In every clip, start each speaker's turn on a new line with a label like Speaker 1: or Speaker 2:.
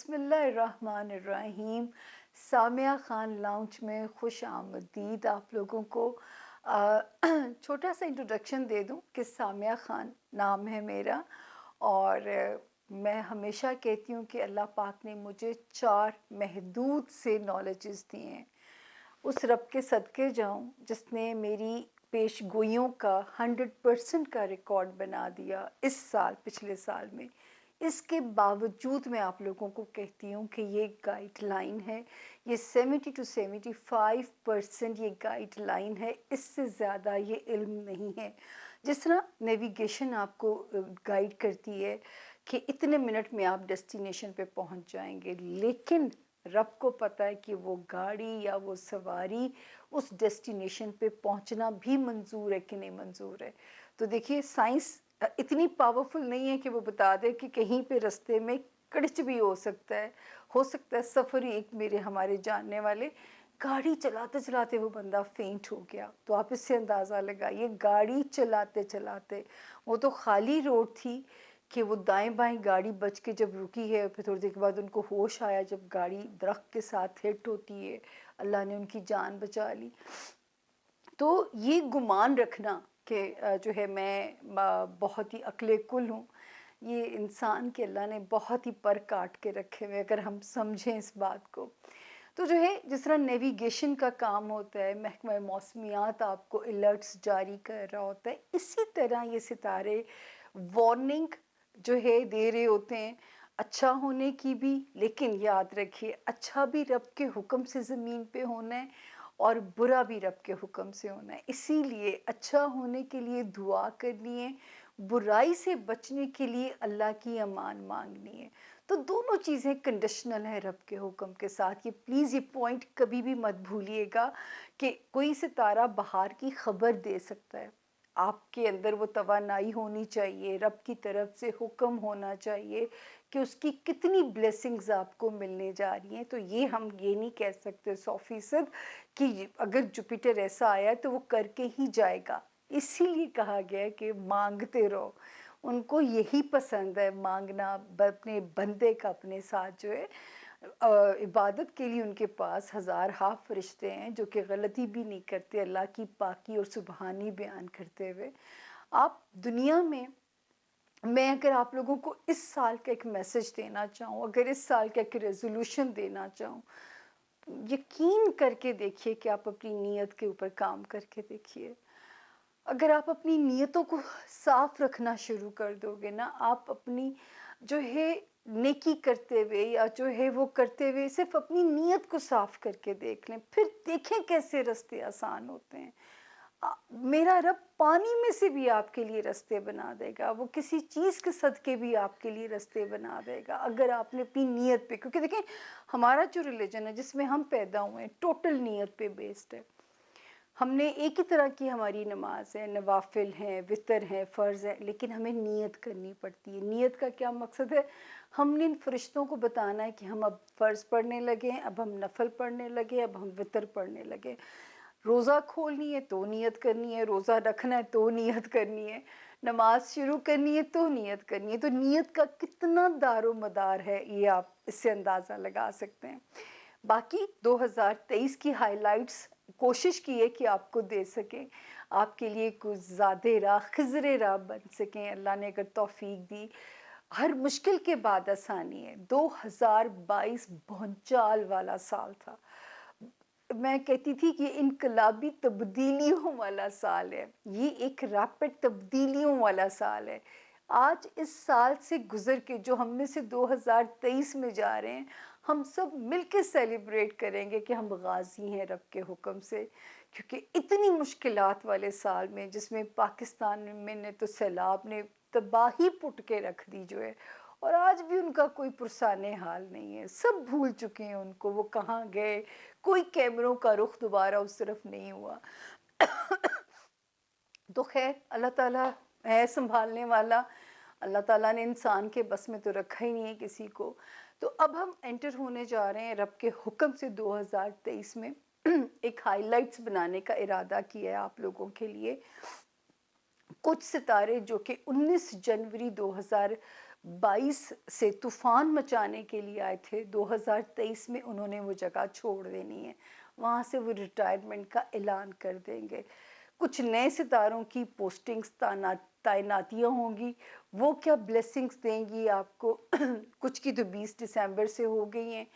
Speaker 1: बिस्मिल्लाहिर्रहमानिर्रहीम। सामिया खान लाउंज में खुश आमदीद आप लोगों को। छोटा सा इंट्रोडक्शन दे दूं कि सामिया खान नाम है मेरा। और मैं हमेशा कहती हूँ कि अल्लाह पाक ने मुझे 4 महदूद से नॉलेजेस दिए हैं। उस रब के सदके जाऊँ जिसने मेरी पेशगोइयों का 100% का रिकॉर्ड बना दिया इस साल, पिछले साल में। इसके बावजूद मैं आप लोगों को कहती हूँ कि ये गाइडलाइन है, ये 70 to 75% ये गाइडलाइन है, इससे ज़्यादा ये इल्म नहीं है। जिस तरह नेविगेशन आपको गाइड करती है कि इतने मिनट में आप डेस्टिनेशन पे पहुंच जाएंगे, लेकिन रब को पता है कि वो गाड़ी या वो सवारी उस डेस्टिनेशन पे पहुंचना भी मंजूर है कि नहीं मंजूर है। तो देखिए, साइंस इतनी पावरफुल नहीं है कि वो बता दे कि कहीं पे रास्ते में कड़च भी हो सकता है। सफ़र ही एक मेरे हमारे जानने वाले गाड़ी चलाते चलाते वो बंदा फेंट हो गया। तो आप इससे अंदाज़ा लगाइए, गाड़ी चलाते चलाते, वो तो खाली रोड थी कि वो दाएं बाएं गाड़ी बच के जब रुकी है, फिर थोड़ी देर के बाद उनको होश आया जब गाड़ी दरख्त के साथ हिट होती है, अल्लाह ने उनकी जान बचा ली। तो ये गुमान रखना कि जो है मैं बहुत ही अक्ले कुल हूँ, ये इंसान के अल्लाह ने बहुत ही पर काट के रखे हुए, अगर हम समझें इस बात को। तो जो है, जिस तरह नेविगेशन का काम होता है, महकमा मौसमियात आपको अलर्ट्स जारी कर रहा होता है, इसी तरह ये सितारे वार्निंग जो है दे रहे होते हैं, अच्छा होने की भी। लेकिन याद रखिए, अच्छा भी रब के हुक्म से ज़मीन पे होना है और बुरा भी रब के हुक्म से होना है। इसीलिए अच्छा होने के लिए दुआ करनी है, बुराई से बचने के लिए अल्लाह की अमान मांगनी है। तो दोनों चीज़ें कंडीशनल है रब के हुक्म के साथ। ये प्लीज़ ये पॉइंट कभी भी मत भूलिएगा कि कोई सितारा बाहर की खबर दे सकता है, आपके अंदर वो तवानाई होनी चाहिए, रब की तरफ से हुक्म होना चाहिए कि उसकी कितनी ब्लेसिंग्स आपको मिलने जा रही हैं। तो ये हम ये नहीं कह सकते 100% कि अगर जुपिटर ऐसा आया है तो वो करके ही जाएगा। इसीलिए कहा गया है कि मांगते रहो। उनको यही पसंद है, मांगना, अपने बंदे का अपने साथ जो है। इबादत के लिए उनके पास हज़ार हाफ फरिश्ते हैं जो कि गलती भी नहीं करते, अल्लाह की पाकी और सुबहानी बयान करते हुए। आप दुनिया में, मैं अगर आप लोगों को इस साल का एक मैसेज देना चाहूँ, अगर इस साल का एक रेजोल्यूशन देना चाहूँ, यकीन करके देखिए कि आप अपनी नीयत के ऊपर काम करके देखिए। अगर आप अपनी नीयतों को साफ रखना शुरू कर दोगे ना, आप अपनी जो है नेकी करते हुए या जो है वो करते हुए सिर्फ अपनी नीयत को साफ करके देख लें, फिर देखें कैसे रास्ते आसान होते हैं। मेरा रब पानी में से भी आपके लिए रास्ते बना देगा, वो किसी चीज़ के सदके भी आपके लिए रास्ते बना देगा, अगर आपने अपनी नीयत पे। क्योंकि देखें, हमारा जो रिलीजन है जिसमें हम पैदा हुए हैं, टोटल नीयत पे बेस्ड है। हमने एक ही तरह की हमारी नमाज है, नवाफिल हैं, वितर हैं, फ़र्ज़ है, लेकिन हमें नीयत करनी पड़ती है। नीयत का क्या मकसद है? हमने इन फरिश्तों को बताना है कि हम अब फ़र्ज़ पढ़ने लगे हैं, अब हम नफल पढ़ने लगे, अब हम वितर पढ़ने लगे। रोज़ा खोलनी है तो नीयत करनी है, रोज़ा रखना है तो नीयत करनी है, नमाज शुरू करनी है तो नीयत करनी है। तो नीयत का कितना दारो मदार है, ये आप इससे अंदाज़ा लगा सकते हैं। बाकी 2023 की हाइलाइट्स कोशिश की है कि आपको दे सकें, आपके लिए कुछ ज़्यादा राह, खिज़रे राह बन सकें, अल्लाह ने अगर तौफीक दी। हर मुश्किल के बाद आसानी है। 2022 भौचाल वाला साल था। मैं कहती थी कि इनकलाबी तब्दीलियों वाला साल है, ये एक रैपिड तब्दीलियों वाला साल है। आज इस साल से गुजर के जो हम में से 2023 में जा रहे हैं, हम सब मिलके सेलिब्रेट करेंगे कि हम गाजी हैं रब के हुक्म से। क्योंकि इतनी मुश्किलात वाले साल में, जिसमें पाकिस्तान में ने तो सैलाब ने तबाही पुट के रख दी जो है, और आज भी उनका कोई पुरसाने हाल नहीं है, सब भूल चुके हैं उनको, वो कहाँ गए, कोई कैमरों का रुख दोबारा उस तरफ नहीं हुआ। तो खैर, अल्लाह ताला है संभालने वाला। अल्लाह ताला ने इंसान के बस में तो रखा ही नहीं है किसी को। तो अब हम एंटर होने जा रहे हैं रब के हुक्म से 2023 में। एक हाइलाइट्स बनाने का इरादा किया है आप लोगों के लिए। कुछ सितारे जो कि 19 जनवरी 22 से तूफान मचाने के लिए आए थे, 2023 में उन्होंने वो जगह छोड़ देनी है, वहाँ से वो रिटायरमेंट का ऐलान कर देंगे। कुछ नए सितारों की पोस्टिंग्स तैनातियाँ होंगी, वो क्या ब्लेसिंग्स देंगी आपको कुछ की तो 20 दिसंबर से हो गई हैं,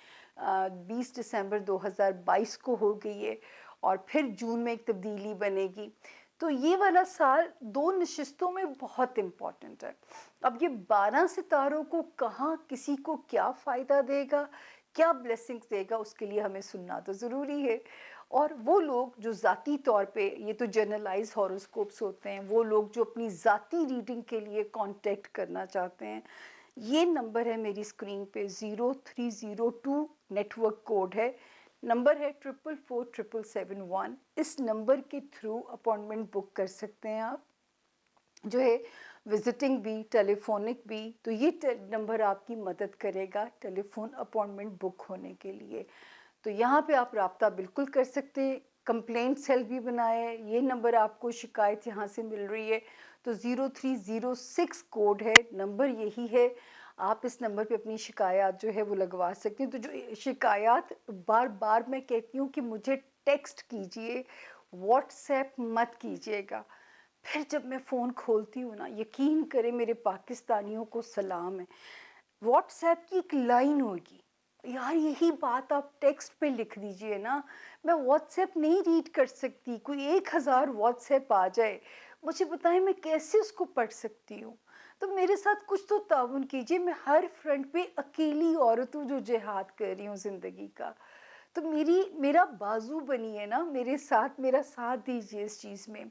Speaker 1: 20 दिसंबर 2022 को हो गई है, और फिर जून में एक तब्दीली बनेगी। तो ये वाला साल 2 नशिस्तों में बहुत इम्पॉर्टेंट है। अब ये 12 सितारों को कहाँ किसी को क्या फ़ायदा देगा, क्या ब्लेसिंग्स देगा, उसके लिए हमें सुनना तो ज़रूरी है। और वो लोग जो ज़ाती तौर पे, ये तो जनरलाइज हॉरोस्कोप्स होते हैं, वो लोग जो अपनी ज़ाती रीडिंग के लिए कांटेक्ट करना चाहते हैं, ये नंबर है मेरी स्क्रीन पे, 0302 नेटवर्क कोड है, नंबर है 444771। इस नंबर के थ्रू अपॉइंटमेंट बुक कर सकते हैं आप, जो है विजिटिंग भी, टेलीफोनिक भी। तो ये नंबर आपकी मदद करेगा टेलीफोन अपॉइंटमेंट बुक होने के लिए। तो यहाँ पे आप राब्ता बिल्कुल कर सकते हैं। कंप्लेंट सेल भी बनाया है, ये नंबर आपको शिकायत यहाँ से मिल रही है तो 0306 कोड है, नंबर यही है। आप इस नंबर पे अपनी शिकायत जो है वो लगवा सकते हैं। तो जो शिकायत, बार बार मैं कहती हूँ कि मुझे टेक्स्ट कीजिए, व्हाट्सएप मत कीजिएगा। फिर जब मैं फ़ोन खोलती हूँ ना, यकीन करें मेरे पाकिस्तानियों को सलाम है, व्हाट्सएप की एक लाइन होगी, यार यही बात आप टेक्स्ट पे लिख दीजिए ना। मैं व्हाट्सएप नहीं रीड कर सकती, कोई 1000 व्हाट्सएप आ जाए, मुझे बताएं मैं कैसे उसको पढ़ सकती हूँ। तो मेरे साथ कुछ तो ताउन कीजिए, मैं हर फ्रंट पे अकेली औरत हूँ जो जिहाद कर रही हूँ ज़िंदगी का। तो मेरा बाजू बनिए ना, मेरे साथ, मेरा साथ दीजिए इस चीज़ में।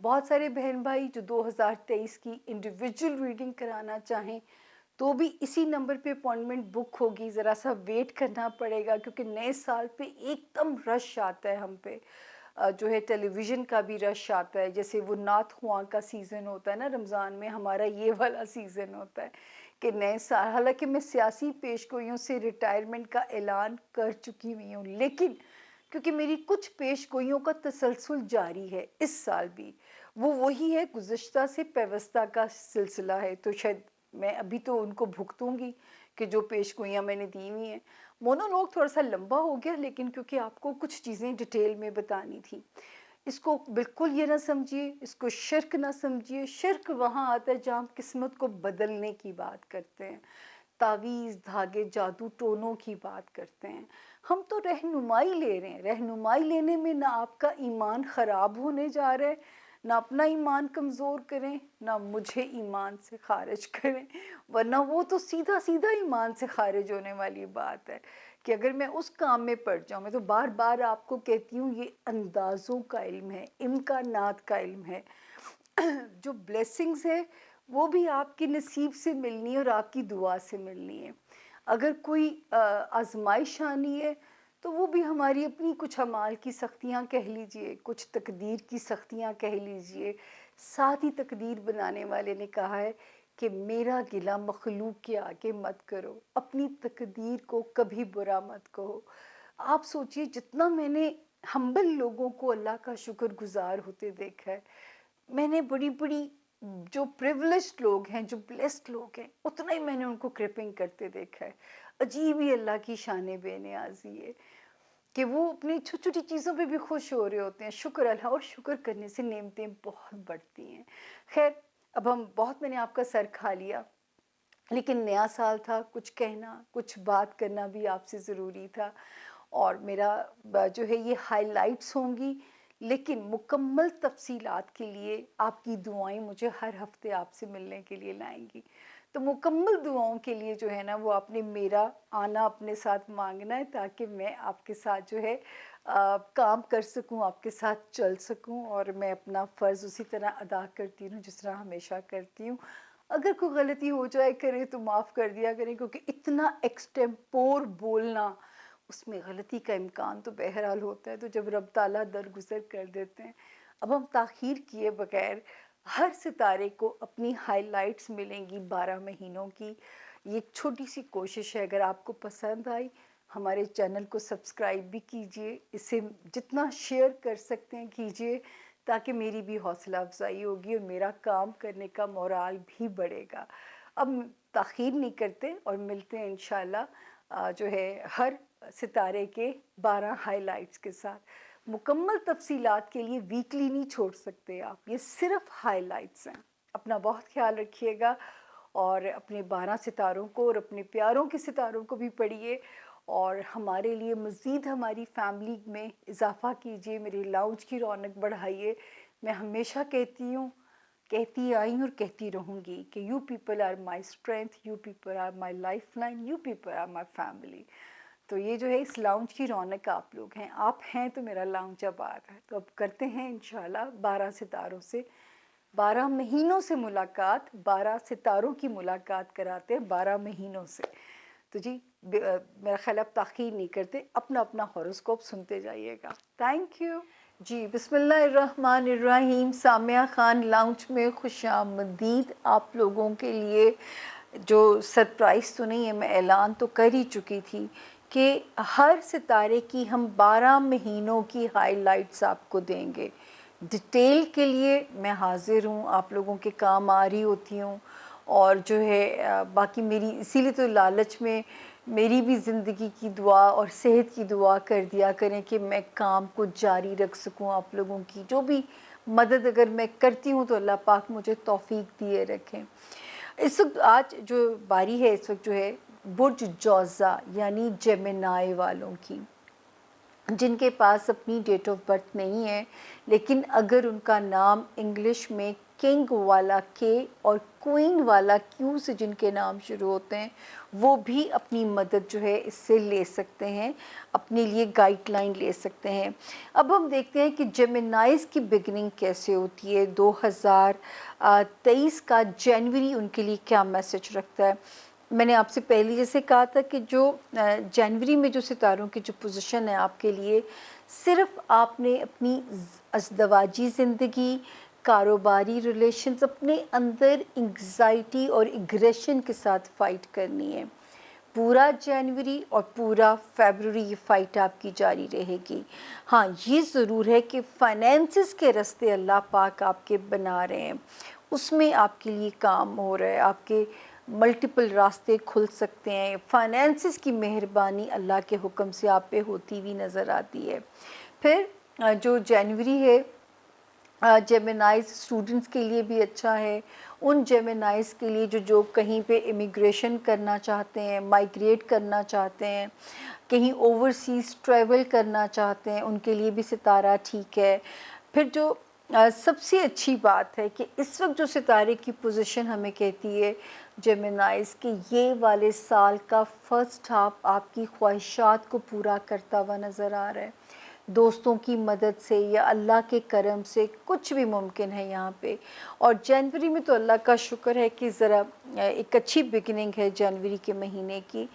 Speaker 1: बहुत सारे बहन भाई जो 2023 की इंडिविजुअल रीडिंग कराना चाहें, तो भी इसी नंबर पे अपॉइंटमेंट बुक होगी। ज़रा सा वेट करना पड़ेगा क्योंकि नए साल पे एकदम रश आता है हम पे। जो है टेलीविज़न का भी रश आता है, जैसे वो नात हुआ का सीज़न होता है ना रमज़ान में, हमारा ये वाला सीज़न होता है कि नए साल। हालांकि मैं सियासी पेशगोइयों से रिटायरमेंट का ऐलान कर चुकी हुई हूँ, लेकिन क्योंकि मेरी कुछ पेशगोइयों का तसलसल जारी है इस साल भी, वो वही है, गुज़श्ता से पेवस्ता का सिलसिला है, तो शायद मैं अभी तो उनको भुगतूंगी कि जो पेशगोइयाँ मैंने दी हुई हैं। मोनोलॉग थोड़ा सा लंबा हो गया, लेकिन क्योंकि आपको कुछ चीज़ें डिटेल में बतानी थी। इसको बिल्कुल ये ना समझिए, इसको शिर्क ना समझिए। शिर्क वहाँ आता है जहाँ हम किस्मत को बदलने की बात करते हैं, तावीज़, धागे, जादू टोनों की बात करते हैं। हम तो रहनुमाई ले रहे हैं। रहनुमाई लेने में ना आपका ईमान ख़राब होने जा रहा है, ना अपना ईमान कमज़ोर करें, ना मुझे ईमान से खारिज करें, वरना वो तो सीधा सीधा ईमान से खारिज होने वाली बात है कि अगर मैं उस काम में पड़ जाऊँ। मैं तो बार बार आपको कहती हूँ, ये अंदाज़ों का इल्म है, इम्कानात का इल्म है। जो ब्लेसिंग्स है वो भी आपकी नसीब से मिलनी है और आपकी दुआ से मिलनी है। अगर कोई आजमाइश आनी है तो वो भी हमारी अपनी कुछ अमाल की सख्तियाँ कह लीजिए, कुछ तकदीर की सख्तियाँ कह लीजिए। साथ ही तकदीर बनाने वाले ने कहा है कि मेरा गिला मखलूक के आगे मत करो, अपनी तकदीर को कभी बुरा मत कहो। आप सोचिए, जितना मैंने हम्बल लोगों को अल्लाह का शुक्रगुजार होते देखा है, मैंने बड़ी बड़ी जो प्रिविलेज्ड लोग हैं, जो ब्लेस्ड लोग हैं, उतना ही मैंने उनको क्रिपिंग करते देखा है। अजीब ही अल्लाह की शान बेनियाजी है कि वो अपनी छोटी छोटी चीज़ों पे भी खुश हो रहे होते हैं। शुक्र अल्लाह, और शुक्र करने से नेमतें बहुत बढ़ती हैं। खैर, अब हम बहुत, मैंने आपका सर खा लिया, लेकिन नया साल था, कुछ कहना, कुछ बात करना भी आपसे ज़रूरी था। और मेरा जो है ये हाइलाइट्स होंगी, लेकिन मुकम्मल तफसीलात के लिए आपकी दुआएं मुझे हर हफ्ते आपसे मिलने के लिए लाएंगी। तो मुकम्मल दुआओं के लिए जो है ना, वो आपने मेरा आना अपने साथ मांगना है, ताकि मैं आपके साथ जो है काम कर सकूं, आपके साथ चल सकूं, और मैं अपना फ़र्ज़ उसी तरह अदा करती रहूं जिस तरह हमेशा करती हूं। अगर कोई गलती हो जाए करे तो माफ़ कर दिया करें, क्योंकि इतना एक्सटेम्पोर बोलना, उसमें गलती का इम्कान तो बहरहाल होता है। तो जब रब ताला दरगुजर कर देते हैं, अब हम ताख़ीर किए बगैर, हर सितारे को अपनी हाइलाइट्स मिलेंगी 12 महीनों की। ये छोटी सी कोशिश है, अगर आपको पसंद आई, हमारे चैनल को सब्सक्राइब भी कीजिए, इसे जितना शेयर कर सकते हैं कीजिए, ताकि मेरी भी हौसला अफजाई होगी और मेरा काम करने का मोराल भी बढ़ेगा। اب تاخیر نہیں کرتے اور ملتے ہیں انشاءاللہ جو ہے ہر ستارے کے 12 ہائی لائٹس کے ساتھ۔ مکمل تفصیلات کے لیے ویکلی نہیں چھوڑ سکتے آپ، یہ صرف ہائی لائٹس ہیں۔ اپنا بہت خیال رکھیے گا اور اپنے 12 ستاروں کو اور اپنے پیاروں کے ستاروں کو بھی پڑھیے، اور ہمارے لیے مزید ہماری فیملی میں اضافہ کیجیے، میری لاؤنج کی رونق بڑھائیے۔ میں ہمیشہ کہتی آئی ہوں اور کہتی رہوں گی کہ you people are my strength, you people are my lifeline, you people are my family. تو یہ جو ہے اس لاؤنج کی رونق آپ لوگ ہیں، آپ ہیں تو میرا لاؤنج آباد ہے۔ تو اب کرتے ہیں انشاءاللہ 12 ستاروں سے، 12 مہینوں سے ملاقات، 12 ستاروں کی ملاقات کراتے ہیں 12 مہینوں سے۔ تو جی میرا خیال اب تاخیر نہیں کرتے، اپنا اپنا ہاروسکوپ سنتے جائیے گا۔ تھینک یو جی۔ بسم اللہ الرحمن الرحیم۔ سامیہ خان لاؤنج میں خوش آمدید۔ آپ لوگوں کے لیے جو سرپرائز تو نہیں ہے، میں اعلان تو کر ہی چکی تھی کہ ہر ستارے کی ہم 12 مہینوں کی ہائی لائٹس آپ کو دیں گے۔ ڈیٹیل کے لیے میں حاضر ہوں، آپ لوگوں کے کام آ رہی ہوتی ہوں، اور جو ہے باقی میری اسی لیے تو لالچ میں میری بھی زندگی کی دعا اور صحت کی دعا کر دیا کریں کہ میں کام کو جاری رکھ سکوں۔ آپ لوگوں کی جو بھی مدد اگر میں کرتی ہوں تو اللہ پاک مجھے توفیق دیے رکھیں۔ اس وقت آج جو باری ہے اس وقت جو ہے برج جوزا یعنی جیمنائی والوں کی، جن کے پاس اپنی ڈیٹ آف برتھ نہیں ہے، لیکن اگر ان کا نام انگلش میں کنگ والا کے اور کوئن والا کیو سے جن کے نام شروع ہوتے ہیں، وہ بھی اپنی مدد جو ہے اس سے لے سکتے ہیں، اپنے لیے گائیڈ لائن لے سکتے ہیں۔ اب ہم دیکھتے ہیں کہ جیمنائز کی بگننگ کیسے ہوتی ہے، 2023 کا جنوری ان کے لیے کیا میسج رکھتا ہے۔ میں نے آپ سے پہلے جیسے کہا تھا کہ جو جنوری میں جو ستاروں کی جو پوزیشن ہے آپ کے لیے، صرف آپ نے اپنی ازدواجی زندگی، کاروباری ریلیشنز، اپنے اندر انگزائٹی اور اگریشن کے ساتھ فائٹ کرنی ہے۔ پورا جنوری اور پورا فیبروری یہ فائٹ آپ کی جاری رہے گی۔ ہاں یہ ضرور ہے کہ فائنینسز کے راستے اللہ پاک آپ کے بنا رہے ہیں، اس میں آپ کے لیے کام ہو رہا ہے، آپ کے ملٹیپل راستے کھل سکتے ہیں۔ فائنینسز کی مہربانی اللہ کے حکم سے آپ پہ ہوتی ہوئی نظر آتی ہے۔ پھر جو جنوری ہے جیمنائز اسٹوڈنٹس کے لیے بھی اچھا ہے۔ ان جیمنائز کے لیے جو کہیں پہ امیگریشن کرنا چاہتے ہیں، مائگریٹ کرنا چاہتے ہیں، کہیں اوورسیز ٹریول کرنا چاہتے ہیں، ان کے لیے بھی ستارہ ٹھیک ہے۔ پھر جو سب سے اچھی بات ہے کہ اس وقت جو ستارے کی پوزیشن ہمیں کہتی ہے جیمنائز کہ یہ والے سال کا فرسٹ ہاف آپ کی خواہشات کو پورا کرتا ہوا نظر آ رہا ہے۔ دوستوں کی مدد سے یا اللہ کے کرم سے کچھ بھی ممکن ہے یہاں پہ۔ اور جنوری میں تو اللہ کا شکر ہے کہ ذرا ایک اچھی بگننگ ہے جنوری کے مہینے کی،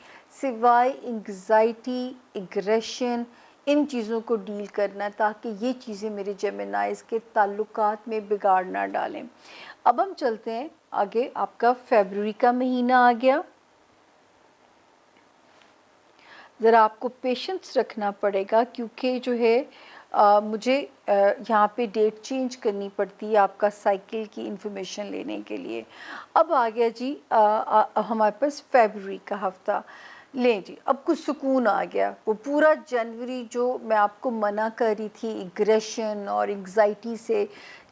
Speaker 1: سوائے انگزائٹی، اگریشن، ان چیزوں کو ڈیل کرنا تاکہ یہ چیزیں میرے جیمنائز کے تعلقات میں بگاڑ نہ ڈالیں۔ اب ہم چلتے ہیں آگے، آپ کا فیبروری کا مہینہ آ گیا۔ ذرا آپ کو پیشنس رکھنا پڑے گا کیونکہ جو ہے مجھے یہاں پہ ڈیٹ چینج کرنی پڑتی ہے آپ کا سائیکل کی انفارمیشن لینے کے لیے۔ اب آ گیا جی ہمارے پاس فیبروری کا ہفتہ، لیں جی اب کچھ سکون آ گیا۔ وہ پورا جنوری جو میں آپ کو منع کر رہی تھی اگریشن اور انگزائٹی سے،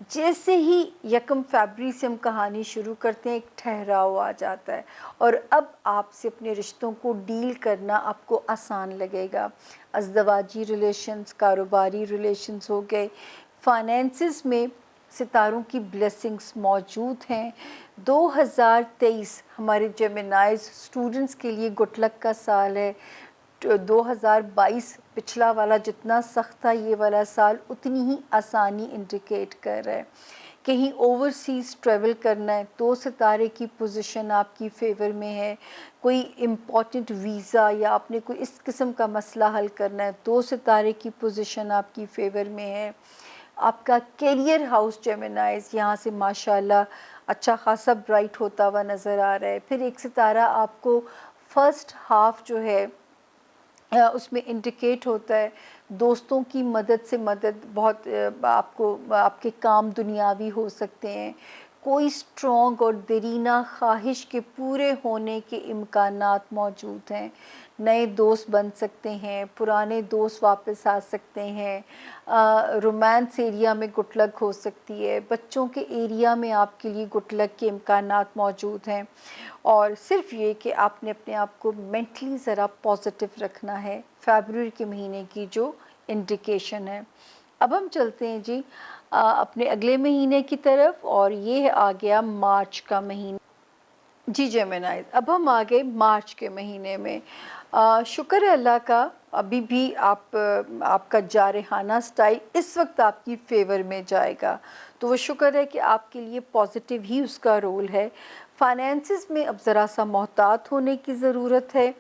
Speaker 1: جیسے ہی 1 فیبروری سے ہم کہانی شروع کرتے ہیں ایک ٹھہراؤ آ جاتا ہے، اور اب آپ سے اپنے رشتوں کو ڈیل کرنا آپ کو آسان لگے گا۔ ازدواجی ریلیشنز، کاروباری ریلیشنز ہو گئے، فائنینسز میں ستاروں کی بلیسنگز موجود ہیں۔ 2023 ہمارے جیمنائز اسٹوڈنٹس کے لیے گڈ لک کا سال ہے۔ 2022 پچھلا والا جتنا سخت تھا، یہ والا سال اتنی ہی آسانی انڈیکیٹ کر رہا ہے۔ کہیں اوورسیز ٹریول کرنا ہے تو ستارے کی پوزیشن آپ کی فیور میں ہے۔ کوئی امپورٹنٹ ویزا یا آپ نے کوئی اس قسم کا مسئلہ حل کرنا ہے تو ستارے کی پوزیشن آپ کی فیور میں ہے۔ آپ کا کیریئر ہاؤس جیمنائز یہاں سے ماشاءاللہ اچھا خاصا برائٹ ہوتا ہوا نظر آ رہا ہے۔ پھر ایک ستارہ آپ کو فرسٹ ہاف جو ہے اس میں انڈیکیٹ ہوتا ہے دوستوں کی مدد سے، مدد بہت آپ کو، آپ کے کام دنیاوی ہو سکتے ہیں، کوئی اسٹرانگ اور دیرینہ خواہش کے پورے ہونے کے امکانات موجود ہیں. نئے دوست بن سکتے ہیں، پرانے دوست واپس آ سکتے ہیں، رومانس ایریا میں گڈ لک ہو سکتی ہے، بچوں کے ایریا میں آپ کے لیے گڈ لک کے امکانات موجود ہیں. اور صرف یہ کہ آپ نے اپنے آپ کو مینٹلی ذرا پازیٹیو رکھنا ہے. فیبروری کے مہینے کی جو انڈیکیشن ہے. اب ہم چلتے ہیں جی اپنے اگلے مہینے کی طرف، اور یہ آ گیا مارچ کا مہینہ. جی جیمنائز، اب ہم آ گئے مارچ کے مہینے میں. شکر ہے اللہ کا، ابھی بھی آپ کا جارحانہ سٹائل اس وقت آپ کی فیور میں جائے گا، تو وہ شکر ہے کہ آپ کے لیے پازیٹیو ہی اس کا رول ہے. فائنینسز میں اب ذرا سا محتاط ہونے کی ضرورت ہے.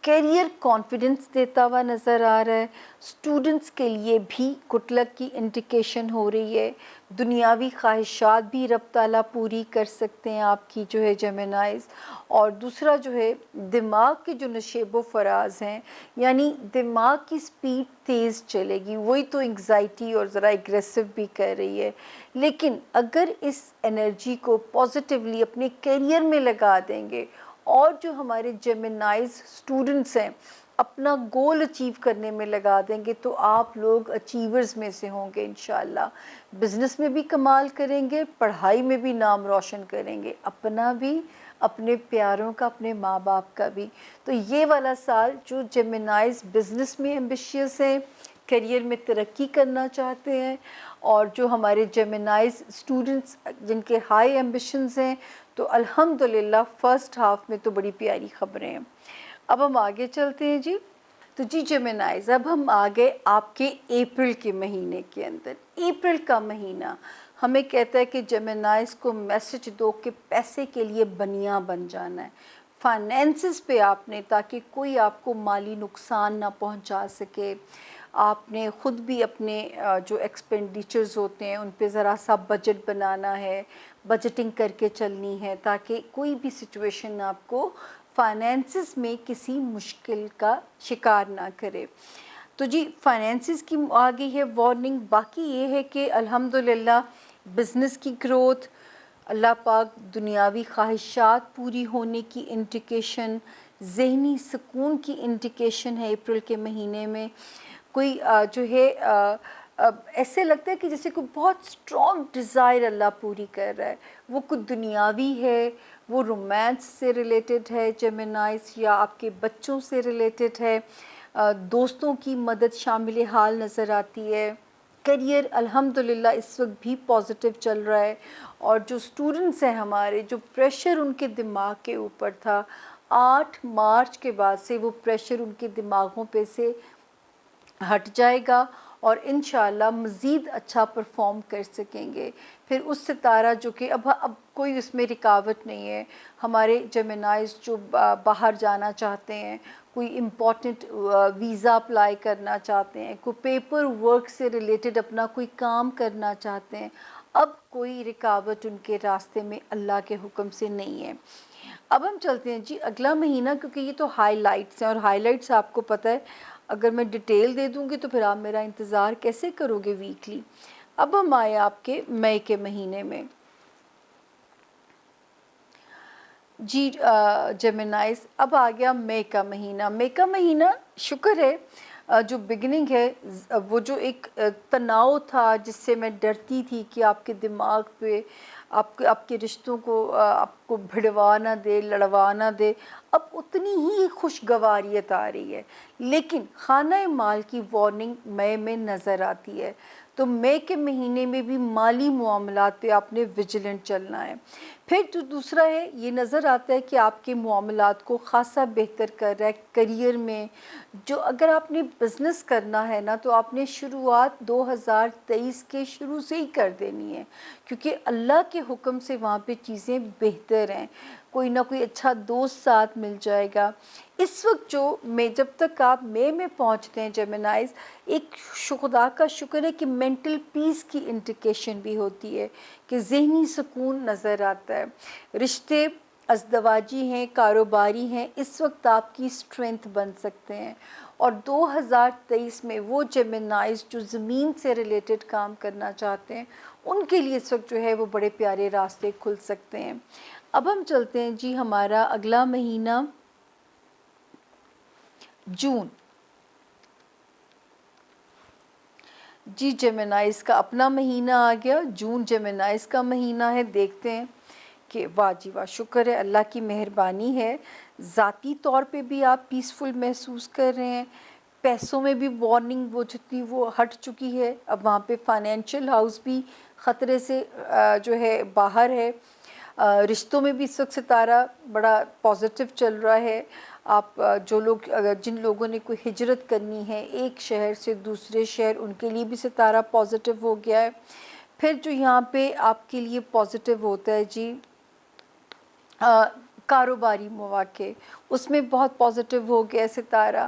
Speaker 1: کیریئر کانفیڈنس دیتا ہوا نظر آ رہا ہے. اسٹوڈنٹس کے لیے بھی گڈ لک کی انڈیکیشن ہو رہی ہے. دنیاوی خواہشات بھی رب تعالیٰ پوری کر سکتے ہیں آپ کی جو ہے جیمنائز. اور دوسرا جو ہے دماغ کے جو نشیب و فراز ہیں، یعنی دماغ کی سپیڈ تیز چلے گی، وہی تو انگزائٹی اور ذرا اگریسو بھی کر رہی ہے. لیکن اگر اس انرجی کو پازیٹیولی اپنے کیریئر میں لگا دیں گے، اور جو ہمارے جیمنائز اسٹوڈنٹس ہیں اپنا گول اچیو کرنے میں لگا دیں گے، تو آپ لوگ اچیورز میں سے ہوں گے انشاءاللہ. بزنس میں بھی کمال کریں گے، پڑھائی میں بھی نام روشن کریں گے، اپنا بھی، اپنے پیاروں کا، اپنے ماں باپ کا بھی. تو یہ والا سال جو جیمنائز بزنس میں ایمبیشیس ہیں، کیریئر میں ترقی کرنا چاہتے ہیں، اور جو ہمارے جیمنائز اسٹوڈنٹس جن کے ہائی ایمبیشنز ہیں، تو الحمدللہ فرسٹ ہاف میں تو بڑی پیاری خبریں ہیں. اب ہم آگے چلتے ہیں جی. تو جی جیمنائز، اب ہم آگے آپ کے اپریل کے مہینے کے اندر. اپریل کا مہینہ ہمیں کہتا ہے کہ جیمنائز کو میسج دو کہ پیسے کے لیے بنیاں بن جانا ہے. فائنینسز پہ آپ نے، تاکہ کوئی آپ کو مالی نقصان نہ پہنچا سکے، آپ نے خود بھی اپنے جو ایکسپینڈیچرز ہوتے ہیں ان پہ ذرا سا بجٹ بنانا ہے، بجٹنگ کر کے چلنی ہے، تاکہ کوئی بھی سچویشن آپ کو فائنینسز میں کسی مشکل کا شکار نہ کرے. تو جی فائنینسز کی آگئی ہے وارننگ. باقی یہ ہے کہ الحمدللہ بزنس کی گروتھ، اللہ پاک دنیاوی خواہشات پوری ہونے کی انڈیکیشن، ذہنی سکون کی انڈیکیشن ہے اپریل کے مہینے میں. کوئی جو ہے ایسے لگتا ہے کہ جیسے کوئی بہت اسٹرانگ ڈیزائر اللہ پوری کر رہا ہے. وہ کوئی دنیاوی ہے، وہ رومانس سے ریلیٹڈ ہے جیمنائز، یا آپ کے بچوں سے ریلیٹڈ ہے، دوستوں کی مدد شامل حال نظر آتی ہے. کیریئر الحمدللہ اس وقت بھی پازیٹیو چل رہا ہے. اور جو اسٹوڈنٹس ہیں ہمارے، جو پریشر ان کے دماغ کے اوپر تھا، 8 مارچ کے بعد سے وہ پریشر ان کے دماغوں پہ سے ہٹ جائے گا، اور انشاءاللہ مزید اچھا پرفارم کر سکیں گے. پھر اس ستارہ جو کہ اب کوئی اس میں رکاوٹ نہیں ہے. ہمارے جیمنائز جو باہر جانا چاہتے ہیں، کوئی امپورٹنٹ ویزا اپلائی کرنا چاہتے ہیں، کوئی پیپر ورک سے ریلیٹڈ اپنا کوئی کام کرنا چاہتے ہیں، اب کوئی رکاوٹ ان کے راستے میں اللہ کے حکم سے نہیں ہے. اب ہم چلتے ہیں جی اگلا مہینہ، کیونکہ یہ تو ہائی لائٹس ہیں، اور ہائی لائٹس آپ کو پتہ ہے اگر میں ڈیٹیل دے دوں گی تو پھر آپ میرا انتظار کیسے کرو گے ویکلی. اب ہم آئے آپ کے مئی کے مہینے میں. جی جیمنائز، اب آ گیا مئی کا مہینہ. مئی کا مہینہ شکر ہے جو بگننگ ہے، وہ جو ایک تناؤ تھا جس سے میں ڈرتی تھی کہ آپ کے دماغ پہ آپ کے رشتوں کو آپ کو بھڑوا نہ دے، لڑوا نہ دے، اب اتنی ہی خوشگواریت آ رہی ہے. لیکن خانہ مال کی وارننگ مئی میں نظر آتی ہے. تو مئی کے مہینے میں بھی مالی معاملات پہ آپ نے ویجیلنٹ چلنا ہے. پھر جو دوسرا ہے، یہ نظر آتا ہے کہ آپ کے معاملات کو خاصا بہتر کر رہا ہے کیریئر میں. جو اگر آپ نے بزنس کرنا ہے نا، تو آپ نے شروعات 2023 کے شروع سے ہی کر دینی ہے، کیونکہ اللہ کے حکم سے وہاں پہ چیزیں بہتر ہیں. کوئی نہ کوئی اچھا دوست ساتھ مل جائے گا. اس وقت جب تک آپ مئی میں پہنچتے ہیں جیمنائز، ایک خدا کا شکر ہے کہ مینٹل پیس کی انڈیکیشن بھی ہوتی ہے، کہ ذہنی سکون نظر آتا ہے. رشتے ازدواجی ہیں، کاروباری ہیں، اس وقت آپ کی اسٹرینتھ بن سکتے ہیں. اور 2023 میں وہ جیمنائز جو زمین سے ریلیٹڈ کام کرنا چاہتے ہیں ان کے لیے اس وقت جو ہے وہ بڑے پیارے راستے کھل سکتے ہیں۔ اب ہم چلتے ہیں جی ہمارا اگلا مہینہ جون۔ جی جیمنائز کا اپنا مہینہ آ گیا، جون جیمنائز کا مہینہ ہے۔ دیکھتے ہیں کہ واہ جی واہ، شکر ہے اللہ کی مہربانی ہے، ذاتی طور پہ بھی آپ پیسفل محسوس کر رہے ہیں، پیسوں میں بھی وارننگ وہ جتنی وہ ہٹ چکی ہے، اب وہاں پہ فائنینشیل ہاؤس بھی خطرے سے جو ہے باہر ہے، رشتوں میں بھی اس وقت ستارہ بڑا پازیٹیو چل رہا ہے۔ آپ جو لوگ جن لوگوں نے کوئی ہجرت کرنی ہے ایک شہر سے دوسرے شہر، ان کے لیے بھی ستارہ پازیٹیو ہو گیا ہے۔ پھر جو یہاں پہ آپ کے لیے پازیٹیو ہوتا ہے جی کاروباری مواقع، اس میں بہت پازیٹیو ہو گیا ستارہ۔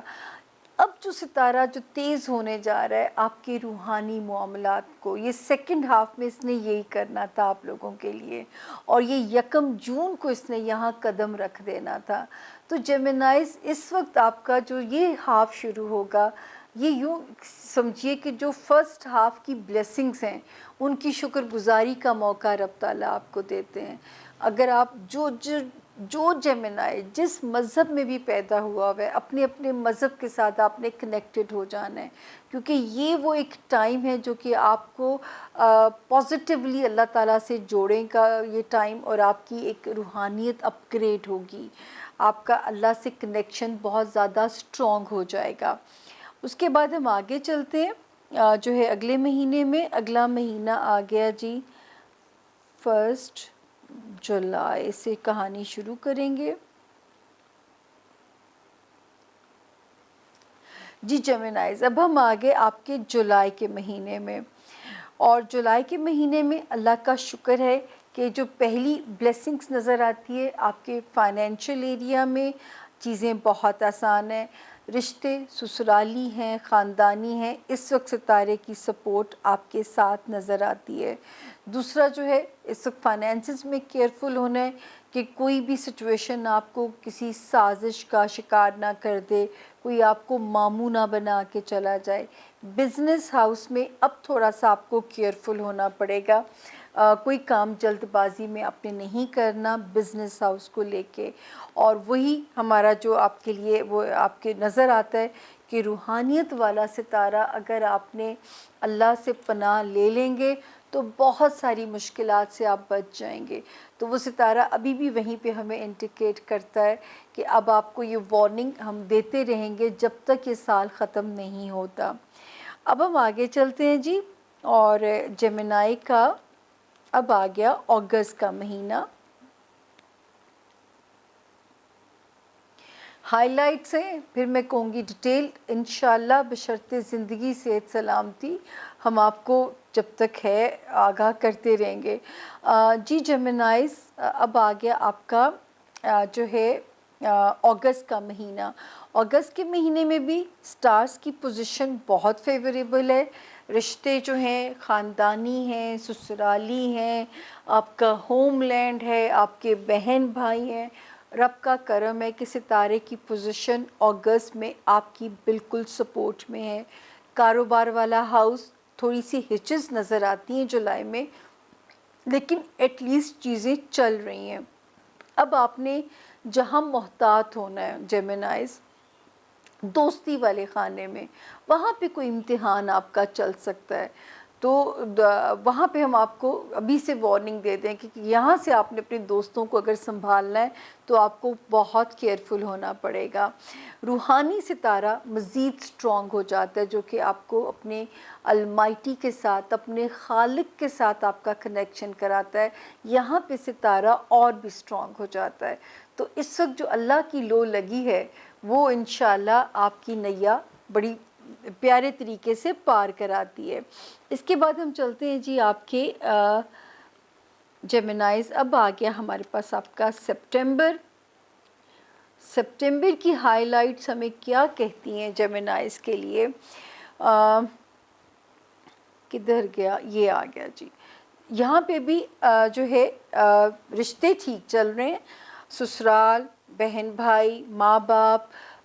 Speaker 1: اب جو ستارہ جو تیز ہونے جا رہا ہے آپ کے روحانی معاملات کو، یہ سیکنڈ ہاف میں اس نے یہی کرنا تھا آپ لوگوں کے لیے، اور یہ 1 جون کو اس نے یہاں قدم رکھ دینا تھا۔ تو جیمنائز اس وقت آپ کا جو یہ ہاف شروع ہوگا، یہ یوں سمجھیے کہ جو فرسٹ ہاف کی بلیسنگز ہیں ان کی شکر گزاری کا موقع رب تعالیٰ آپ کو دیتے ہیں۔ اگر آپ جو جیمنائی جس مذہب میں بھی پیدا ہوا ہے، اپنے اپنے مذہب کے ساتھ آپ نے کنیکٹڈ ہو جانا ہے، کیونکہ یہ وہ ایک ٹائم ہے جو کہ آپ کو پازیٹیولی اللہ تعالیٰ سے جوڑیں گا یہ ٹائم، اور آپ کی ایک روحانیت اپ گریڈ ہوگی، آپ کا اللہ سے کنیکشن بہت زیادہ اسٹرانگ ہو جائے گا۔ اس کے بعد ہم آگے چلتے ہیں جو ہے اگلے مہینے میں۔ اگلا مہینہ آ گیا جی 1 جولائی سے کہانی شروع کریں گے۔ جی جیمنائز، اب ہم آگے آپ کے جولائی کے مہینے میں، اور جولائی کے مہینے میں اللہ کا شکر ہے کہ جو پہلی بلیسنگز نظر آتی ہے آپ کے فائنینشیل ایریا میں، چیزیں بہت آسان ہیں، رشتے سسرالی ہیں، خاندانی ہیں، اس وقت ستارے کی سپورٹ آپ کے ساتھ نظر آتی ہے۔ دوسرا جو ہے اس وقت فائنینسز میں کیئرفل ہونا ہے کہ کوئی بھی سچویشن آپ کو کسی سازش کا شکار نہ کر دے، کوئی آپ کو ماموں نہ بنا کے چلا جائے۔ بزنس ہاؤس میں اب تھوڑا سا آپ کو کیئرفل ہونا پڑے گا، کوئی کام جلد بازی میں آپ نے نہیں کرنا بزنس ہاؤس کو لے کے۔ اور وہی ہمارا جو آپ کے لیے وہ آپ کے نظر آتا ہے کہ روحانیت والا ستارہ اگر آپ نے اللہ سے پناہ لے لیں گے تو بہت ساری مشکلات سے آپ بچ جائیں گے۔ تو وہ ستارہ ابھی بھی وہیں پہ ہمیں انڈیکیٹ کرتا ہے کہ اب آپ کو یہ وارننگ ہم دیتے رہیں گے جب تک یہ سال ختم نہیں ہوتا۔ اب ہم آگے چلتے ہیں جی، اور جیمنائی کا اب آ گیا اگست کا مہینہ۔ ہائی لائٹس ہیں، پھر میں کہوں گی ڈیٹیل انشاءاللہ بشرط زندگی صحت سلامتی ہم آپ کو جب تک ہے آگاہ کرتے رہیں گے۔ جی جیمنائز، اب آ گیا آپ کا جو ہے اگست کا مہینہ۔ اگست کے مہینے میں بھی سٹارز کی پوزیشن بہت فیوریبل ہے، رشتے جو ہیں خاندانی ہیں، سسرالی ہیں، آپ کا ہوم لینڈ ہے، آپ کے بہن بھائی ہیں۔ رب کا کرم ہے کہ ستارے کی پوزیشن اگست میں آپ کی بالکل سپورٹ میں ہے۔ کاروبار والا ہاؤس تھوڑی سی ہچز نظر آتی ہیں جولائی میں، لیکن ایٹ لیسٹ چیزیں چل رہی ہیں۔ اب آپ نے جہاں محتاط ہونا ہے جیمنائز، دوستی والے خانے میں، وہاں پہ کوئی امتحان آپ کا چل سکتا ہے، تو وہاں پہ ہم آپ کو ابھی سے وارننگ دے دیں کہ یہاں سے آپ نے اپنے دوستوں کو اگر سنبھالنا ہے تو آپ کو بہت کیئرفل ہونا پڑے گا۔ روحانی ستارہ مزید سٹرونگ ہو جاتا ہے، جو کہ آپ کو اپنے المائٹی کے ساتھ، اپنے خالق کے ساتھ آپ کا کنیکشن کراتا ہے۔ یہاں پہ ستارہ اور بھی سٹرونگ ہو جاتا ہے۔ تو اس وقت جو اللہ کی لو لگی ہے وہ انشاءاللہ آپ کی نیا بڑی پیارے طریقے سے پار کراتی ہے۔ اس کے بعد ہم چلتے ہیں جی آپ کے جیمنائز، اب آ گیا ہمارے پاس آپ کا سپٹمبر۔ سپٹمبر کی ہائی لائٹس ہمیں کیا کہتی ہیں جیمنائز کے لیے؟ کدھر گیا؟ یہ آ گیا جی۔ یہاں پہ بھی جو ہے رشتے ٹھیک چل رہے ہیں، سسرال، بہن بھائی، ماں باپ،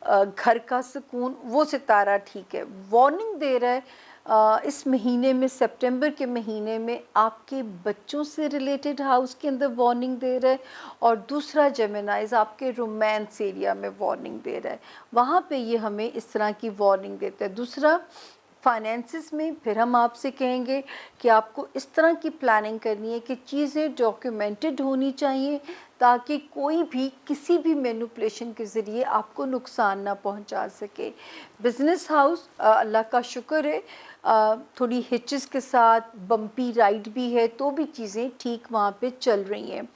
Speaker 1: घर का सुकून, वो सितारा ठीक है। वार्निंग दे रहा है इस महीने में, सितंबर के महीने में आपके बच्चों से रिलेटेड हाउस के अंदर वार्निंग दे रहा है, और दूसरा जेमिनाइज आपके रोमांस एरिया में वार्निंग दे रहा है, वहाँ पे ये हमें इस तरह की वार्निंग देता है। दूसरा फाइनेंसिस में फिर हम आपसे कहेंगे कि आपको इस तरह की प्लानिंग करनी है कि चीज़ें डॉक्यूमेंटेड होनी चाहिए, ताकि कोई भी किसी भी मैनिपुलेशन के ज़रिए आपको नुकसान ना पहुंचा सके। बिज़नेस हाउस अल्लाह का शुक्र है थोड़ी हिचेस के साथ बम्पी राइड भी है, तो भी चीज़ें ठीक वहाँ पे चल रही हैं।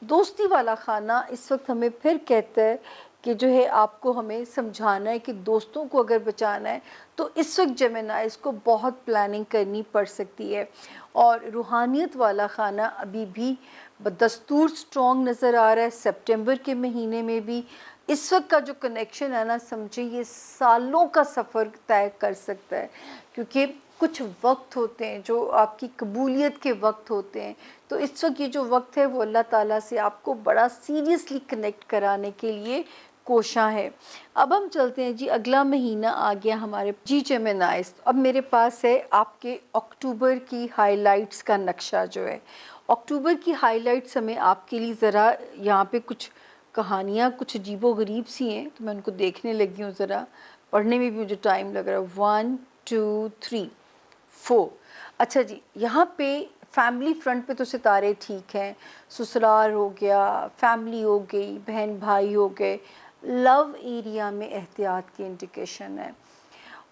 Speaker 1: दोस्ती वाला खाना इस वक्त हमें फिर कहता है कि जो है आपको हमें समझाना है कि दोस्तों को अगर बचाना है तो इस वक्त जेमिनाइज को बहुत प्लानिंग करनी पड़ सकती है। और रूहानियत वाला खाना अभी भी बदस्तूर स्ट्रॉन्ग नज़र आ रहा है। सितंबर के महीने में भी इस वक्त का जो कनेक्शन है ना, समझे ये सालों का सफ़र तय कर सकता है, क्योंकि कुछ वक्त होते हैं जो आपकी कबूलियत के वक्त होते हैं। तो इस वक्त ये जो वक्त है वो अल्लाह ताला से आपको बड़ा सीरियसली कनेक्ट कराने के लिए कोशा है। अब हम चलते हैं जी, अगला महीना आ गया हमारे जी जेमिनाइज। अब मेरे पास है आपके अक्टूबर की हाइलाइट्स का नक्शा जो है। अक्टूबर की हाइलाइट्स हमें आपके लिए ज़रा यहाँ पे कुछ कहानियाँ कुछ अजीबो गरीब सी हैं, तो मैं उनको देखने लगी हूँ, ज़रा पढ़ने में भी मुझे टाइम लग रहा है। 1 2 3 4। अच्छा जी, यहाँ पे फैमिली फ्रंट पे तो सितारे ठीक हैं, ससुराल हो गया, फैमिली हो गई, बहन भाई हो गए। लव एरिया में एहतियात की इंडिकेशन है।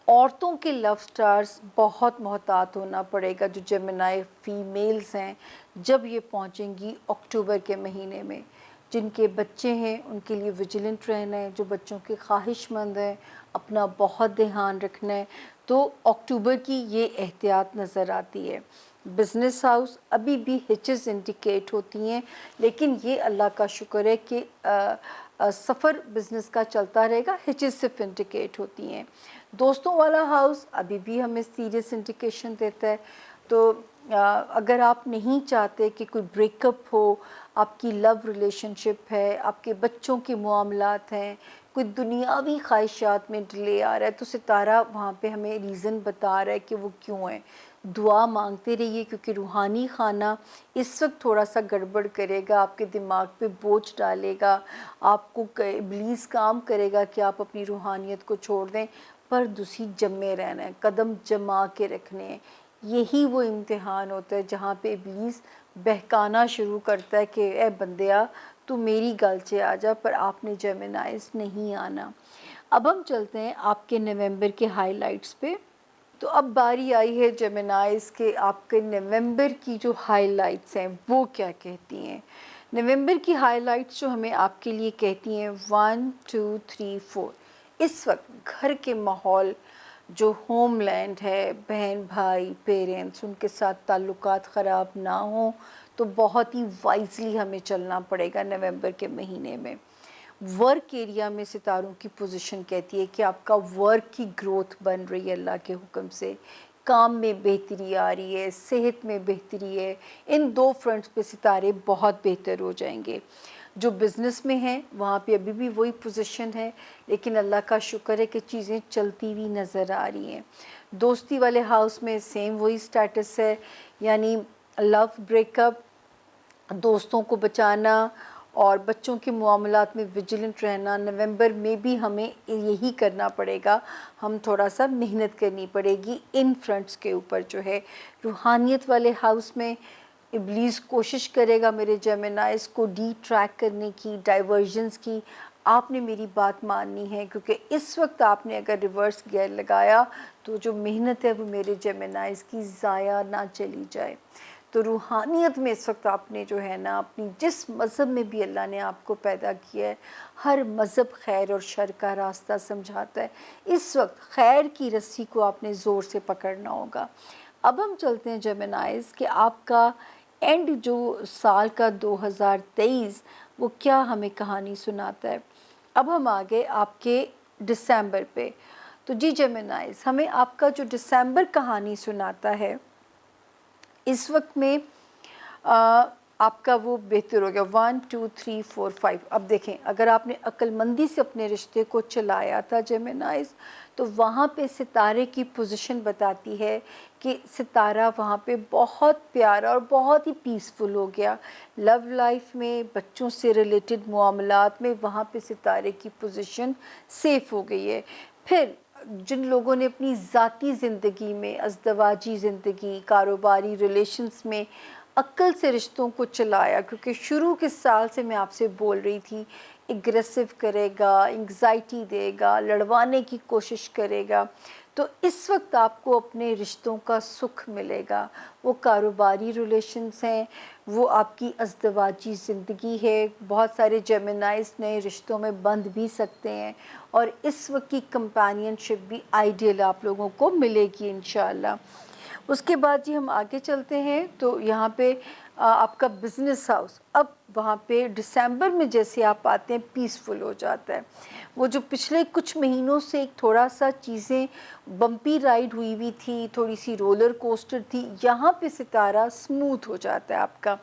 Speaker 1: औरतों के लव स्टार्स बहुत मोहतात होना पड़ेगा, जो जेमिनाई फीमेल्स हैं, जब ये पहुंचेंगी अक्टूबर के महीने में। जिनके बच्चे हैं उनके लिए विजिलेंट रहना है, जो बच्चों के ख्वाहिशमंद हैं अपना बहुत ध्यान रखना है। तो अक्टूबर की ये एहतियात नज़र आती है। बिज़नेस हाउस अभी भी हिचेस इंडिकेट होती हैं, लेकिन ये अल्लाह का शुक्र है कि सफ़र बिज़नेस का चलता रहेगा, हिचेस सिर्फ इंडिकेट होती हैं। दोस्तों वाला हाउस अभी भी हमें सीरियस इंडिकेशन देता है। तो अगर आप नहीं चाहते कि कोई ब्रेकअप हो, आपकी लव रिलेशनशिप है, आपके बच्चों के मामलात हैं, कोई दुनियावी ख्वाहिशात में डिले आ रहा है, तो सितारा वहाँ पे हमें रीज़न बता रहा है कि वो क्यों है। दुआ मांगते रहिए, क्योंकि रूहानी खाना इस वक्त थोड़ा सा गड़बड़ करेगा, आपके दिमाग पे बोझ डालेगा, आपको इब्लीस काम करेगा कि आप अपनी रूहानियत को छोड़ दें, पर दूसरी जमे रहना है, कदम जमा के रखने हैं। यही वो इम्तिहान होता है जहाँ पे इब्लीस बहकाना शुरू करता है कि ए बंदिया तू मेरी गल से आ जा, पर आपने जेमिनाइज नहीं आना। अब हम चलते हैं आपके नवंबर के हाइलाइट्स पे। तो अब बारी आई है जेमिनाइज के आपके नवंबर की जो हाइलाइट्स हैं वो क्या कहती हैं। नवंबर की हाइलाइट्स जो हमें आपके लिए कहती हैं 1 2 3 4। इस वक्त घर के माहौल, जो होमलैंड है, बहन भाई पेरेंट्स, उनके साथ ताल्लुकात ख़राब ना हो, तो बहुत ही वाइजली हमें चलना पड़ेगा नवंबर के महीने में। वर्क एरिया में सितारों की पोजीशन कहती है कि आपका वर्क की ग्रोथ बन रही है अल्लाह के हुक्म से, काम में बेहतरी आ रही है, सेहत में बेहतरी है। इन दो फ्रंट्स पे सितारे बहुत बेहतर हो जाएंगे। जो बिज़नेस में हैं वहाँ पे अभी भी वही पोजीशन है, लेकिन अल्लाह का शुक्र है कि चीज़ें चलती हुई नज़र आ रही हैं। दोस्ती वाले हाउस में सेम वही स्टेटस है, यानी लव ब्रेकअप, दोस्तों को बचाना और बच्चों के मामलात में विजिलेंट रहना। नवंबर में भी हमें यही करना पड़ेगा, हम थोड़ा सा मेहनत करनी पड़ेगी इन फ्रंट्स के ऊपर। जो है रूहानियत वाले हाउस में इब्लीस कोशिश करेगा मेरे जेमिनाइज को डी ट्रैक करने की, डाइवर्जन्स की। आपने मेरी बात माननी है, क्योंकि इस वक्त आपने अगर रिवर्स गियर लगाया तो जो मेहनत है वो मेरे जेमिनाइज की ज़ाया ना चली जाए। तो रूहानियत में इस वक्त आपने जो है ना, अपनी जिस मज़हब में भी अल्लाह ने आपको पैदा किया है, हर मज़हब खैर और शर का रास्ता समझाता है। इस वक्त खैर की रस्सी को आपने ज़ोर से पकड़ना होगा। अब हम चलते हैं जेमिनाइज कि आपका एंड जो साल का 2023 वो क्या हमें कहानी सुनाता है। अब हम आ गए आपके दिसंबर पे। तो जी जेमिनाइज, हमें आपका जो दिसंबर कहानी सुनाता है, इस वक्त में आपका वो बेहतर हो गया। 1 2 3 4 5। अब देखें, अगर आपने अक्लमंदी से अपने रिश्ते को चलाया था जेमिनाइज, तो वहाँ पे सितारे की पोजीशन बताती है कि सितारा वहाँ पे बहुत प्यारा और बहुत ही पीसफुल हो गया। लव लाइफ में, बच्चों से रिलेटेड मामलात में वहाँ पे सितारे की पोजीशन सेफ हो गई है। फिर जिन लोगों ने अपनी ज़ाती ज़िंदगी में, अज़दवाजी ज़िंदगी, कारोबारी रिलेशंस में अक्ल से रिश्तों को चलाया, क्योंकि शुरू के साल से मैं आपसे बोल रही थी, एग्रेसिव करेगा, एंग्जाइटी देगा, लड़वाने की कोशिश करेगा, तो इस वक्त आपको अपने रिश्तों का सुख मिलेगा। वो कारोबारी रिलेशंस हैं, वो आपकी अज़दवाजी ज़िंदगी है। बहुत सारे जेमिनाइज नए रिश्तों में बंध भी सकते हैं, और इस वक्त की कंपेनियनशिप भी आइडियल आप लोगों को मिलेगी इंशाअल्लाह। उसके बाद जी हम आगे चलते हैं, तो यहाँ पे आपका बिजनेस हाउस, अब वहाँ पे दिसंबर में जैसे आप आते हैं पीसफुल हो जाता है। वो जो पिछले कुछ महीनों से एक थोड़ा सा चीज़ें बम्पी राइड हुई हुई थी, थोड़ी सी रोलर कोस्टर थी, यहाँ पे सितारा स्मूथ हो जाता है आपका।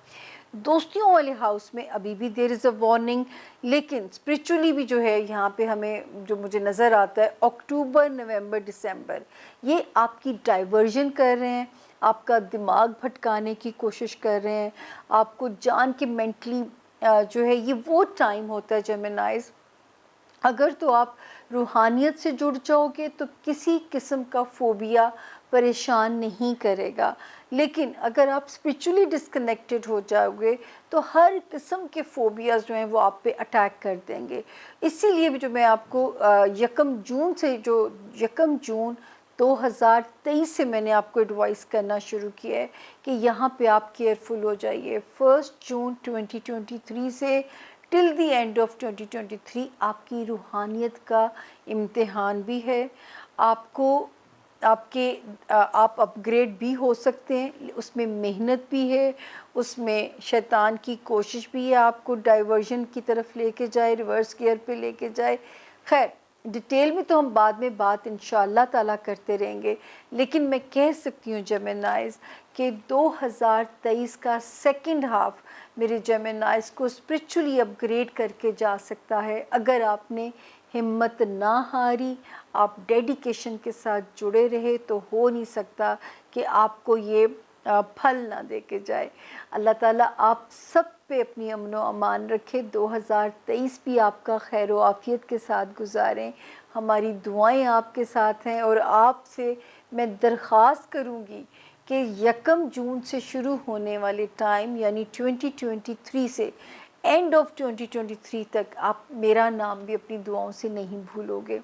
Speaker 1: दोस्तियों वाले हाउस में अभी भी देयर इज़ अ वार्निंग, लेकिन स्पिरिचुअली भी जो है यहाँ पे हमें जो मुझे नज़र आता है, अक्टूबर नवंबर दिसंबर ये आपकी डाइवर्जन कर रहे हैं, आपका दिमाग भटकाने की कोशिश कर रहे हैं, आपको जान के मेंटली जो है, ये वो टाइम होता है जेमिनाइज, अगर तो आप रूहानियत से जुड़ जाओगे तो किसी किस्म का फोबिया परेशान नहीं करेगा, लेकिन अगर आप स्पिरिचुअली डिस्कनेक्टेड हो जाओगे तो हर किस्म के फोबियाज़ जो हैं वो आप पे अटैक कर देंगे। इसीलिए भी जो मैं आपको यकम जून 2023 से मैंने आपको एडवाइस करना शुरू किया है कि यहाँ पे आप केयरफुल हो जाइए। 1 जून 2023 से टिल द एंड ऑफ 2023 आपकी रूहानियत का इम्तिहान भी है। आप अपग्रेड भी हो सकते हैं, उसमें मेहनत भी है, उसमें शैतान की कोशिश भी है आपको डाइवर्जन की तरफ लेके जाए, रिवर्स गियर पे लेके जाए। खैर, डिटेल में तो हम बाद में बात इंशाअल्लाह ताला करते रहेंगे, लेकिन मैं कह सकती हूँ जेमिनाइज कि 2023 का सेकंड हाफ मेरे जेमिनाइज को स्पिरिचुअली अपग्रेड करके जा सकता है। अगर आपने हिम्मत ना हारी, आप डेडिकेशन के साथ जुड़े रहे, तो हो नहीं सकता कि आपको ये फल ना दे के जाए। अल्लाह ताला आप सब पे अपनी अमन व अमान रखे। 2023 भी आपका खैर व आफियत के साथ गुजारें। हमारी दुआएं आपके साथ हैं, और आपसे मैं दरख्वास्त करूँगी कि 1 जून से शुरू होने वाले टाइम यानी 2023 से एंड ऑफ 2023 तक आप मेरा नाम भी अपनी दुआओं से नहीं भूलोगे,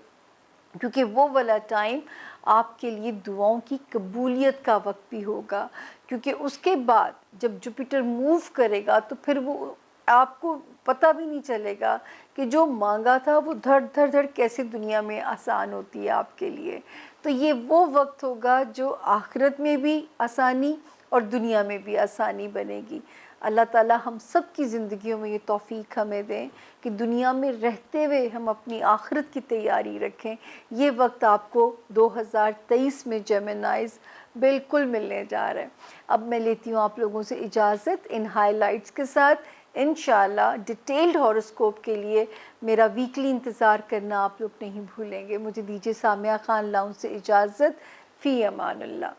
Speaker 1: क्योंकि वो वाला टाइम आपके लिए दुआओं की कबूलियत का वक्त भी होगा। क्योंकि उसके बाद जब जुपिटर मूव करेगा तो फिर वो आपको पता भी नहीं चलेगा कि जो मांगा था वो धड़ धड़ धड़ कैसे दुनिया में आसान होती है आपके लिए। तो ये वो वक्त होगा जो आखिरत में भी आसानी और दुनिया में भी आसानी बनेगी। अल्लाह ताला हम सब की ज़िंदगियों में ये तौफीक हमें दें कि दुनिया में रहते हुए हम अपनी आखिरत की तैयारी रखें। ये वक्त आपको 2023 में जेमिनाइज बिल्कुल मिलने जा रहा है। अब मैं लेती हूँ आप लोगों से इजाज़त इन हाइलाइट्स के साथ। इंशाअल्लाह डिटेल्ड हॉरोस्कोप के लिए मेरा वीकली इंतज़ार करना आप लोग नहीं भूलेंगे। मुझे दीजिए सामिया खान लाउंज से इजाज़त। फ़ी अमानुल्लाह।